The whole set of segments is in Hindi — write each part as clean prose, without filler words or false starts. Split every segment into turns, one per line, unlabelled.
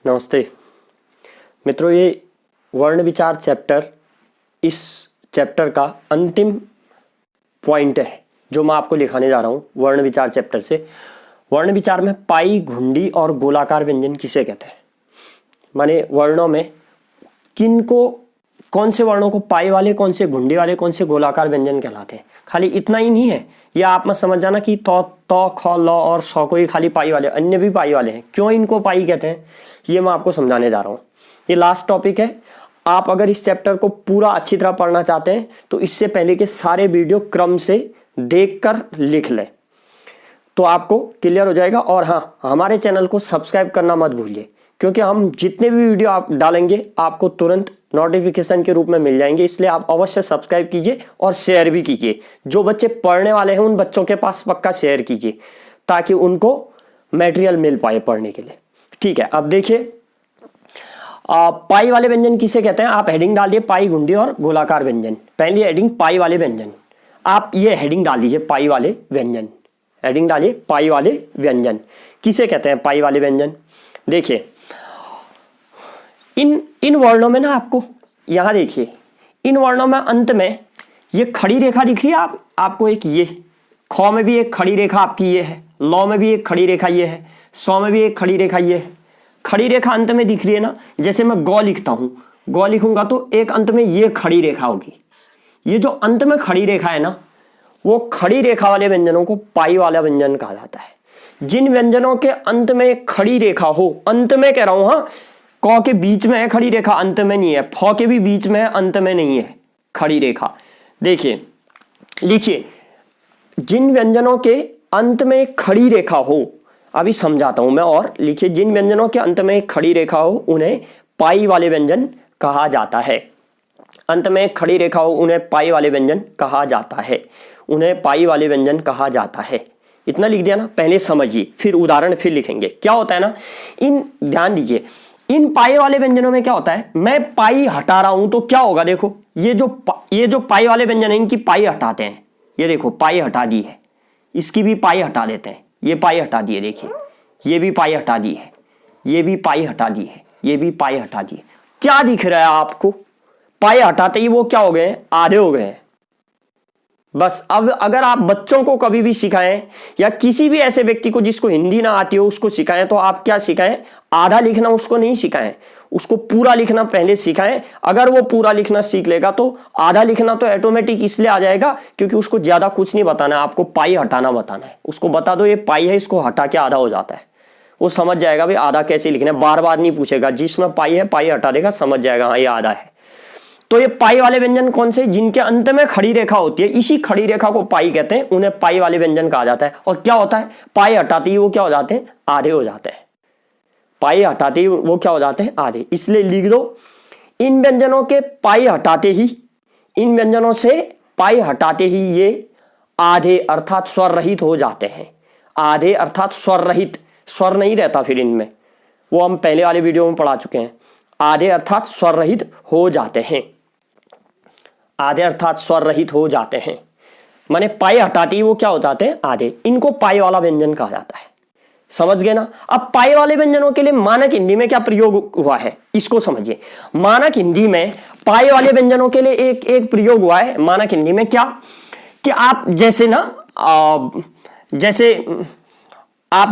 नमस्ते मित्रों, ये वर्ण विचार चैप्टर इस चैप्टर का अंतिम पॉइंट है जो मैं आपको लिखाने जा रहा हूँ। वर्ण विचार चैप्टर से वर्ण विचार में पाई, घुंडी और गोलाकार व्यंजन किसे कहते हैं, माने वर्णों में किनको, कौन से वर्णों को पाई वाले, कौन से घुंडी वाले, कौन से गोलाकार व्यंजन कहलाते हैं। खाली इतना ही नहीं है, या आप मत समझ जाना कि तो ख ल और सौ को ही खाली पाई वाले, अन्य भी पाई वाले हैं। क्यों इनको पाई कहते हैं ये मैं आपको समझाने जा रहा हूँ। ये लास्ट टॉपिक है। आप अगर इस चैप्टर को पूरा अच्छी तरह पढ़ना चाहते हैं तो इससे पहले के सारे वीडियो क्रम से देखकर लिख लें तो आपको क्लियर हो जाएगा। और हाँ, हमारे चैनल को सब्सक्राइब करना मत भूलिए, क्योंकि हम जितने भी वीडियो आप डालेंगे आपको तुरंत नोटिफिकेशन के रूप में मिल जाएंगे। इसलिए आप अवश्य सब्सक्राइब कीजिए और शेयर भी कीजिए। जो बच्चे पढ़ने वाले हैं उन बच्चों के पास पक्का शेयर कीजिए ताकि उनको मटेरियल मिल पाए पढ़ने के लिए। ठीक है, अब देखिए पाई वाले व्यंजन किसे कहते हैं। आप हेडिंग डाल दिए पाई, घुंडी और गोलाकार व्यंजन। पहली हेडिंग पाई वाले व्यंजन, आप ये हेडिंग डाल दीजिए पाई वाले व्यंजन। हेडिंग डालिए पाई वाले व्यंजन किसे कहते हैं। पाई वाले व्यंजन देखिए, इन वर्णों में ना, आपको यहां देखिए, इन वर्णों में अंत में ये खड़ी रेखा दिख रही है आपको एक, ये ख में भी एक खड़ी रेखा आपकी ये है, लौ में भी एक खड़ी रेखा ये है, सौ में भी एक खड़ी रेखा ये है। खड़ी रेखा अंत में दिख रही है ना। जैसे मैं गौ लिखता हूं, गौ लिखूंगा तो एक अंत में ये खड़ी रेखा होगी। ये जो अंत में खड़ी रेखा है ना, वो खड़ी रेखा वाले व्यंजनों को पाई वाला व्यंजन कहा जाता है। जिन व्यंजनों के अंत में खड़ी रेखा हो, अंत में कह रहा हूं, हाँ, क के बीच में है खड़ी रेखा, अंत में नहीं है। फ के भी बीच में है, अंत में नहीं है खड़ी रेखा। देखिए, लिखिए, जिन व्यंजनों के अंत में खड़ी रेखा हो, अभी समझाता हूं मैं, और लिखिए, जिन व्यंजनों के अंत में खड़ी रेखा हो उन्हें पाई वाले व्यंजन कहा जाता है। अंत में खड़ी रेखा हो उन्हें पाई वाले व्यंजन कहा जाता है। उन्हें पाई वाले व्यंजन कहा जाता है। इतना लिख दिया ना। पहले समझिए, फिर उदाहरण फिर लिखेंगे। क्या होता है ना, ध्यान दीजिए, इन पाई वाले व्यंजनों में क्या होता है, मैं पाई हटा रहा हूं तो क्या होगा। देखो, ये जो पाई वाले व्यंजन है, इनकी पाई हटाते हैं। ये देखो, पाई हटा दी है, इसकी भी पाई हटा देते हैं। ये पाई हटा दी है, देखिए, ये भी पाई हटा दी है, ये भी पाई हटा दी है, ये भी पाई हटा दी है। क्या दिख रहा है आपको, पाई हटाते ही वो क्या हो गए, आधे हो गए। बस अब अगर आप बच्चों को कभी भी सिखाएं या किसी भी ऐसे व्यक्ति को जिसको हिंदी ना आती हो उसको सिखाएं, तो आप क्या सिखाएं, आधा लिखना उसको नहीं सिखाएं, उसको पूरा लिखना पहले सिखाएं। अगर वो पूरा लिखना सीख लेगा तो आधा लिखना तो ऑटोमेटिक इसलिए आ जाएगा क्योंकि उसको ज्यादा कुछ नहीं बताना है, आपको पाई हटाना बताना है। उसको बता दो ये पाई है, इसको हटा के आधा हो जाता है, वो समझ जाएगा भाई आधा कैसे लिखना है। बार बार नहीं पूछेगा, जिसमें पाई है पाई हटा देगा, समझ जाएगा हाँ ये आधा है। तो ये पाई वाले व्यंजन कौन से, जिनके अंत में खड़ी रेखा होती है, इसी खड़ी रेखा को पाई कहते हैं, उन्हें पाई वाले व्यंजन कहा जाता है। और क्या होता है, पाई हटाते ही वो क्या हो जाते हैं, आधे हो जाते हैं। पाई हटाते ही वो क्या हो जाते हैं, आधे। इसलिए लिख दो, इन व्यंजनों के पाई हटाते ही, इन व्यंजनों से पाई हटाते ही ये आधे अर्थात स्वर रहित हो जाते हैं। आधे अर्थात स्वर रहित, स्वर नहीं रहता फिर इनमें, वो हम पहले वाले वीडियो में पढ़ा चुके हैं। आधे अर्थात स्वर रहित हो जाते हैं। आधे अर्थात स्वर रहित हो जाते हैं, माने पाई हटाते ही वो क्या हो जाते हैं, आधे। इनको पाई वाला व्यंजन कहा जाता है। समझ गए ना। अब पाई वाले व्यंजनों के लिए मानक हिंदी में क्या प्रयोग हुआ है, इसको समझिए। मानक हिंदी में पाई वाले व्यंजनों के लिए एक प्रयोग हुआ है मानक हिंदी में। क्या कि आप जैसे ना, जैसे आप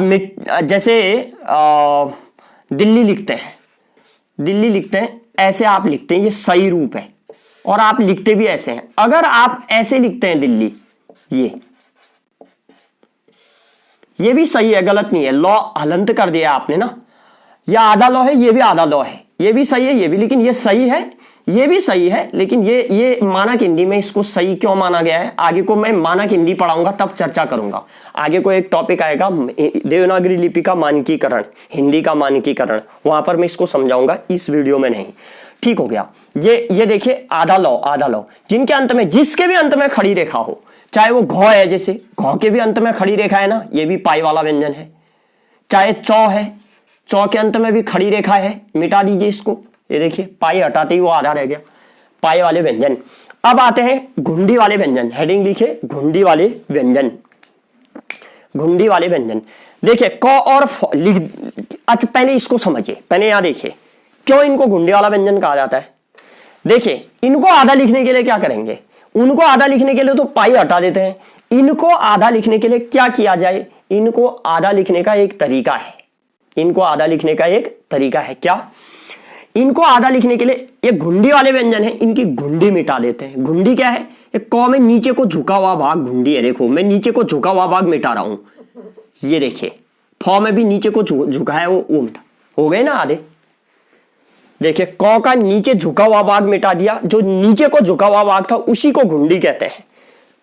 दिल्ली लिखते हैं, दिल्ली लिखते हैं, ऐसे आप लिखते हैं, ये सही रूप है। और आप लिखते भी ऐसे हैं। अगर आप ऐसे लिखते हैं दिल्ली, ये भी सही है, गलत नहीं है। लॉ हलंत कर दिया आपने ना, ये आधा लॉ है, ये भी आधा लॉ है, ये भी सही है, ये भी, लेकिन ये सही है, ये भी सही है, लेकिन ये मानक हिंदी में इसको सही क्यों माना गया है, आगे को मैं मानक हिंदी पढ़ाऊंगा तब चर्चा करूंगा। आगे को एक टॉपिक आएगा देवनागरी लिपि का मानकीकरण, हिंदी का मानकीकरण, वहां पर मैं इसको समझाऊंगा, इस वीडियो में नहीं। ठीक हो गया। ये देखिए, आधा लौ, जिनके अंत में, जिसके भी अंत में खड़ी रेखा हो, चाहे वो घ है, जैसे घ के भी अंत में खड़ी रेखा है ना, ये भी पाई वाला व्यंजन है। चाहे चौ है, चौ के अंत में भी खड़ी रेखा है, मिटा दीजिए इसको, ये देखिए पाई हटाते ही वो आधा रह गया, पाई वाले व्यंजन। अब आते हैं घुंडी वाले व्यंजन। हेडिंग लिखे घुंडी वाले व्यंजन। घुंडी वाले व्यंजन देखिए, क और अच्छा पहले इसको समझिए, पहले यहां देखिए क्यों इनको घुंडी वाला व्यंजन कहा जाता है। देखिए इनको आधा लिखने के लिए क्या करेंगे, उनको आधा लिखने के लिए तो पाई हटा देते हैं, इनको आधा लिखने के लिए क्या किया जाए, इनको आधा लिखने का एक तरीका है, इनको आधा लिखने का एक तरीका है। क्या, इनको आधा लिखने के लिए ये घुंडी वाले व्यंजन है, इनकी घुंडी मिटा देते हैं। घुंडी क्या है, एक कौ में नीचे को झुका हुआ भाग घुंडी है। देखो मैं नीचे को झुका हुआ भाग मिटा रहा हूं, ये देखिए फौ में भी नीचे को झुका है वो मिटा, हो गए ना आधे। देखिए कौ का नीचे झुका हुआ भाग मिटा दिया, जो नीचे को झुका हुआ भाग था उसी को घुंडी कहते हैं।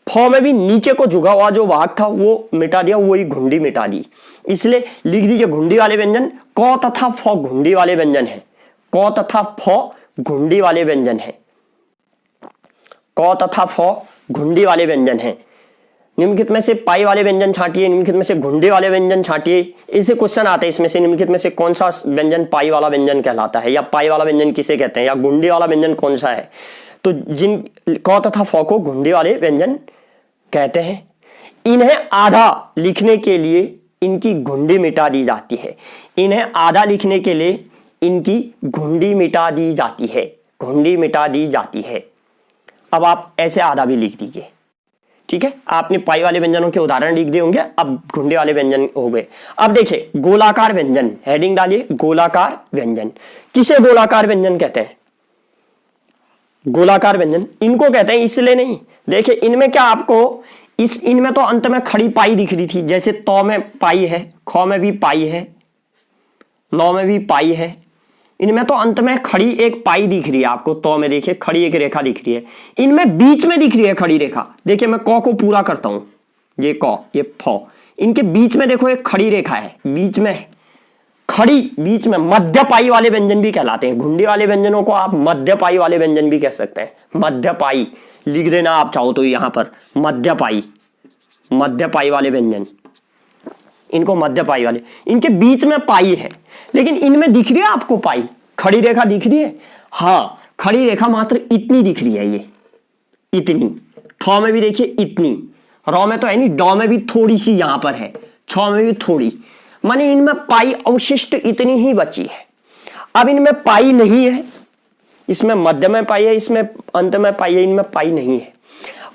फौ में भी नीचे को झुका हुआ जो भाग था वो मिटा दिया, वही घुंडी मिटा दी। इसलिए लिख दीजिए घुंडी वाले व्यंजन, कौ तथा फौ घुंडी वाले व्यंजन है, कौ तथा फौ घुंडी वाले व्यंजन है, कौ तथा फौ घुंडी वाले व्यंजन है। निम्नलिखित में से पाई वाले व्यंजन छांटिए, निम्नलिखित में से घुंडी वाले व्यंजन छांटिए। ऐसे क्वेश्चन आते हैं इसमें से, निम्नलिखित में से कौन सा व्यंजन पाई वाला व्यंजन कहलाता है, या पाई वाला व्यंजन किसे कहते हैं, या घुंडी वाला व्यंजन कौन सा है। तो जिन कौ तथा फौ को घुंडी वाले व्यंजन कहते हैं। इन्हें आधा लिखने के लिए इनकी घुंडी मिटा दी जाती है, इन्हें आधा लिखने के लिए इनकी घुंडी मिटा दी जाती है, घुंडी मिटा दी जाती है। अब आप ऐसे आधा भी लिख दीजिए, ठीक है। आपने पाई वाले व्यंजनों के उदाहरण लिख दिए होंगे, अब घुंडी वाले व्यंजन हो गए। अब देखिए गोलाकार व्यंजन, हेडिंग डालिए गोलाकार व्यंजन। किसे गोलाकार व्यंजन कहते हैं, गोलाकार व्यंजन इनको कहते हैं इसलिए नहीं, देखिए इनमें क्या आपको इनमें तो अंत में खड़ी पाई दिख रही थी, जैसे तौ में पाई है, खौ में भी पाई है, लौ में भी पाई है। इनमें तो अंत में खड़ी एक पाई दिख रही है आपको, तौ में देखिए खड़ी एक रेखा दिख रही है, इनमें बीच में दिख रही है खड़ी रेखा। देखिए मैं कौ को पूरा करता हूं, ये कौ ये फौ, इनके बीच में देखो एक खड़ी रेखा है, बीच में खड़ी, बीच में मध्य पाई वाले व्यंजन भी कहलाते हैं। घुंडी वाले व्यंजनों को आप मध्य पाई वाले व्यंजन भी कह सकते हैं। मध्य पाई लिख देना आप चाहो तो यहां पर, मध्य पाई, मध्य पाई वाले व्यंजन, इनको मध्य पाई वाले, इनके बीच में पाई है, लेकिन इनमें दिख रही है आपको पाई, खड़ी रेखा दिख रही है, हाँ खड़ी रेखा मात्र इतनी दिख रही है, ये इतनी। थौ में भी देखिए इतनी, रौ में तो है नहीं, डौ में भी थोड़ी सी यहां पर है, छौ में भी थोड़ी, माने इनमें पाई अवशिष्ट इतनी ही बची है। अब इनमें पाई नहीं है, इसमें मध्य में पाई है, इसमें अंत में पाई है, इनमें पाई नहीं है।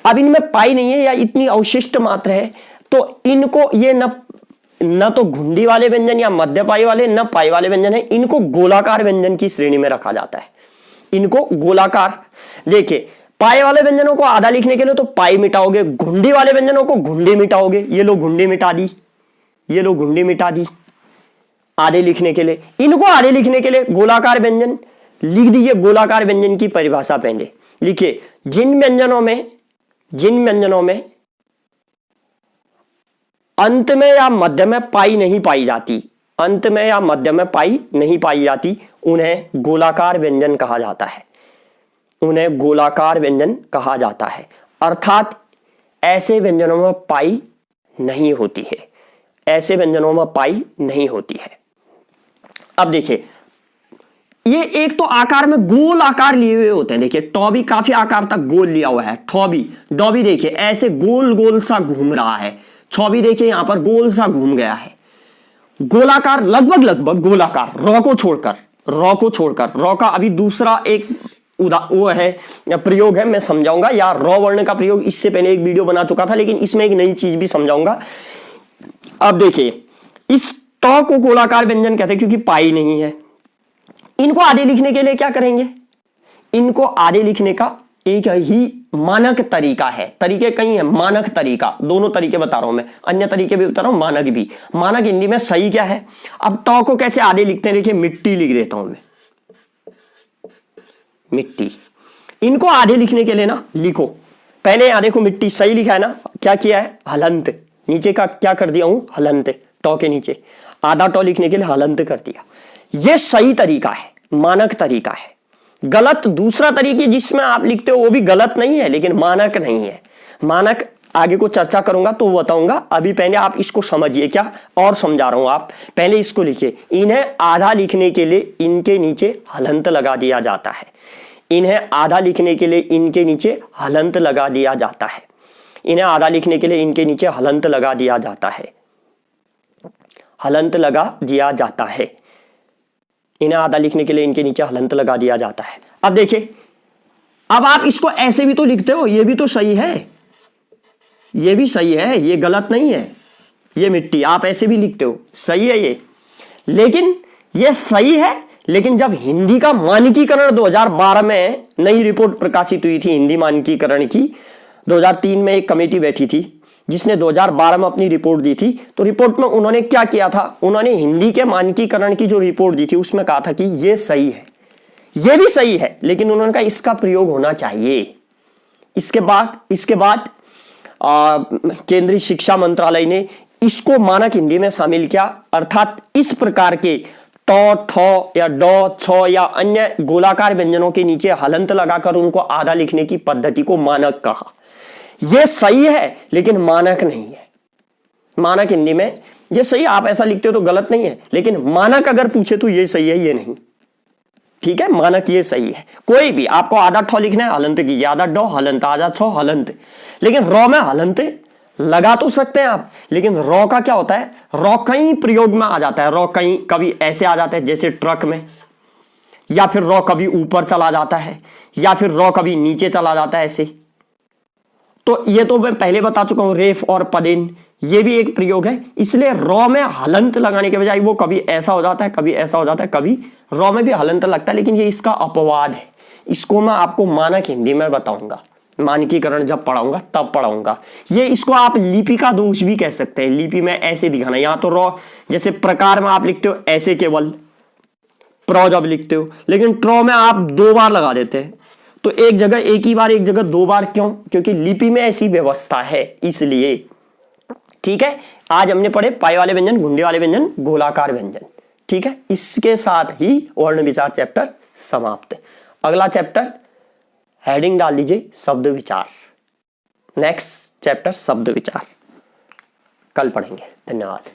अब इनमें पाई नहीं है या इतनी अवशिष्ट मात्र है, तो इनको ये न तो घुंडी वाले व्यंजन या मध्य पाई वाले, न पाई वाले व्यंजन है, इनको गोलाकार व्यंजन की श्रेणी में रखा जाता है, इनको गोलाकार। देखिए पाई वाले व्यंजनों को आधा लिखने के लिए तो पाई मिटाओगे, घुंडी वाले व्यंजनों को घुंडी मिटाओगे, ये लो घुंडी मिटा दी, ये लो घुंडी मिटा दी आधे लिखने के लिए। इनको आधे लिखने के लिए गोलाकार व्यंजन लिख दीजिए। गोलाकार व्यंजन की परिभाषा पहले लिखिए, जिन व्यंजनों में अंत में या मध्य में पाई नहीं पाई जाती, अंत में या मध्य में पाई नहीं पाई जाती, उन्हें गोलाकार व्यंजन कहा जाता है, उन्हें गोलाकार व्यंजन कहा जाता है। अर्थात ऐसे व्यंजनों में पाई नहीं होती है, ऐसे व्यंजनों में पाई नहीं होती है। अब देखिए ये एक तो आकार में गोल आकार लिए हुए होते हैं, देखिए टॉ भी काफी आकार तक गोल लिया हुआ है, ठॉ भी, डॉ भी देखिए ऐसे गोल गोल सा घूम रहा है, छौ भी देखिए यहां पर गोल सा घूम गया है। गोलाकार लगभग गोलाकार, रॉ को छोड़कर, रॉ का अभी दूसरा एक वो है या प्रयोग है, मैं समझाऊंगा, या रॉ वर्ण का प्रयोग इससे पहले एक वीडियो बना चुका था, लेकिन इसमें एक नई चीज भी समझाऊंगा। अब देखिए इस टॉ को गोलाकार व्यंजन कहते हैं क्योंकि पाई नहीं है। इनको आधे लिखने के लिए क्या करेंगे, इनको आधे लिखने का एक ही मानक तरीका है, तरीके कई हैं, मानक तरीका, दोनों तरीके बता रहा हूं मैं, अन्य तरीके भी बता रहा हूं, मानक भी। मानक हिंदी में सही क्या है। अब टॉ को कैसे आधे लिखते हैं, देखिए मिट्टी लिख देता हूं मैं, मिट्टी। इनको आधे लिखने के लिए ना लिखो, पहले यहां देखो मिट्टी सही लिखा है ना, क्या किया है, हलंत, नीचे का क्या कर दिया हूं, हलंत, टॉ के नीचे आधा टॉ लिखने के लिए हलंत कर दिया। यह सही तरीका है, मानक तरीका है। गलत दूसरा तरीके जिसमें आप लिखते हो वो भी गलत नहीं है, लेकिन मानक नहीं है। मानक आगे को चर्चा करूंगा तो बताऊंगा, अभी पहले आप इसको समझिए, क्या और समझा रहा हूं, आप पहले इसको लिखिए। इन्हें आधा लिखने के लिए इनके नीचे हलंत लगा दिया जाता है, इन्हें आधा लिखने के लिए इनके नीचे हलंत लगा दिया जाता है, इन्हें आधा लिखने के लिए इनके नीचे हलंत लगा दिया जाता है। हलंत लगा दिया जाता है। इन्हें आधा लिखने के लिए इनके नीचे हलंत लगा दिया जाता है। अब देखिए, अब आप इसको ऐसे भी तो लिखते हो, ये भी तो सही है, ये भी सही है, ये गलत नहीं है। ये मिट्टी आप ऐसे भी लिखते हो, सही है ये, लेकिन ये सही है। लेकिन जब हिंदी का मानकीकरण 2012 में नई रिपोर्ट प्रकाशित हुई थी हिंदी मानकीकरण की, 2003 में एक कमेटी बैठी थी जिसने 2012 में अपनी रिपोर्ट दी थी। तो रिपोर्ट में उन्होंने क्या किया था, उन्होंने हिंदी के मानकीकरण की जो रिपोर्ट दी थी उसमें कहा था कि ये सही है, ये भी सही है, लेकिन उन्होंने कहा इसका प्रयोग होना चाहिए। इसके बाद केंद्रीय शिक्षा मंत्रालय ने इसको मानक हिंदी में शामिल किया, अर्थात इस प्रकार के टो, ठो या डो, छो या अन्य गोलाकार व्यंजनों के नीचे हलंत लगाकर उनको आधा लिखने की पद्धति को मानक कहा। यह सही है लेकिन मानक नहीं है। मानक हिंदी में ये सही, आप ऐसा लिखते हो तो गलत नहीं है, लेकिन मानक अगर पूछे तो ये सही है, ये नहीं। ठीक है, मानक ये सही है। कोई भी आपको आधा ठो लिखना है, हलंत कीजिए, आधा डो हलंत, आधा छो हलंत। लेकिन रॉ में हलंत लगा तो सकते हैं आप, लेकिन रॉ का क्या होता है, रॉ कई प्रयोग में आ जाता है। रॉ कहीं कभी ऐसे आ जाता है जैसे ट्रक में, या फिर रॉ कभी ऊपर चला जाता है, या फिर रॉ कभी नीचे चला जाता है ऐसे। तो ये तो मैं पहले बता चुका हूं, रेफ और पदेन ये भी एक प्रयोग है। इसलिए रॉ में हलंत लगाने के बजाय वो कभी ऐसा हो जाता है, कभी ऐसा हो जाता है, कभी रॉ में भी हलंत लगता है, लेकिन ये इसका अपवाद है। इसको मैं आपको मानक हिंदी में बताऊंगा, मानकीकरण जब पढ़ाऊंगा तब पढ़ाऊंगा। ये इसको आप लिपि का दोष भी कह सकते हैं। लिपि में ऐसे दिखाना, यहां तो रॉ जैसे प्रकार में आप लिखते हो ऐसे केवल प्रो जब लिखते हो, लेकिन ट्रो में आप 2 बार लगा देते हैं। तो एक जगह एक ही बार, एक जगह 2 बार, क्यों? क्योंकि लिपि में ऐसी व्यवस्था है, इसलिए। ठीक है, आज हमने पढ़े पाई वाले व्यंजन, घुंडे वाले व्यंजन, गोलाकार व्यंजन। ठीक है, इसके साथ ही वर्ण विचार चैप्टर समाप्त। अगला चैप्टर हेडिंग डाल दीजिए शब्द विचार। नेक्स्ट चैप्टर शब्द विचार कल पढ़ेंगे। धन्यवाद।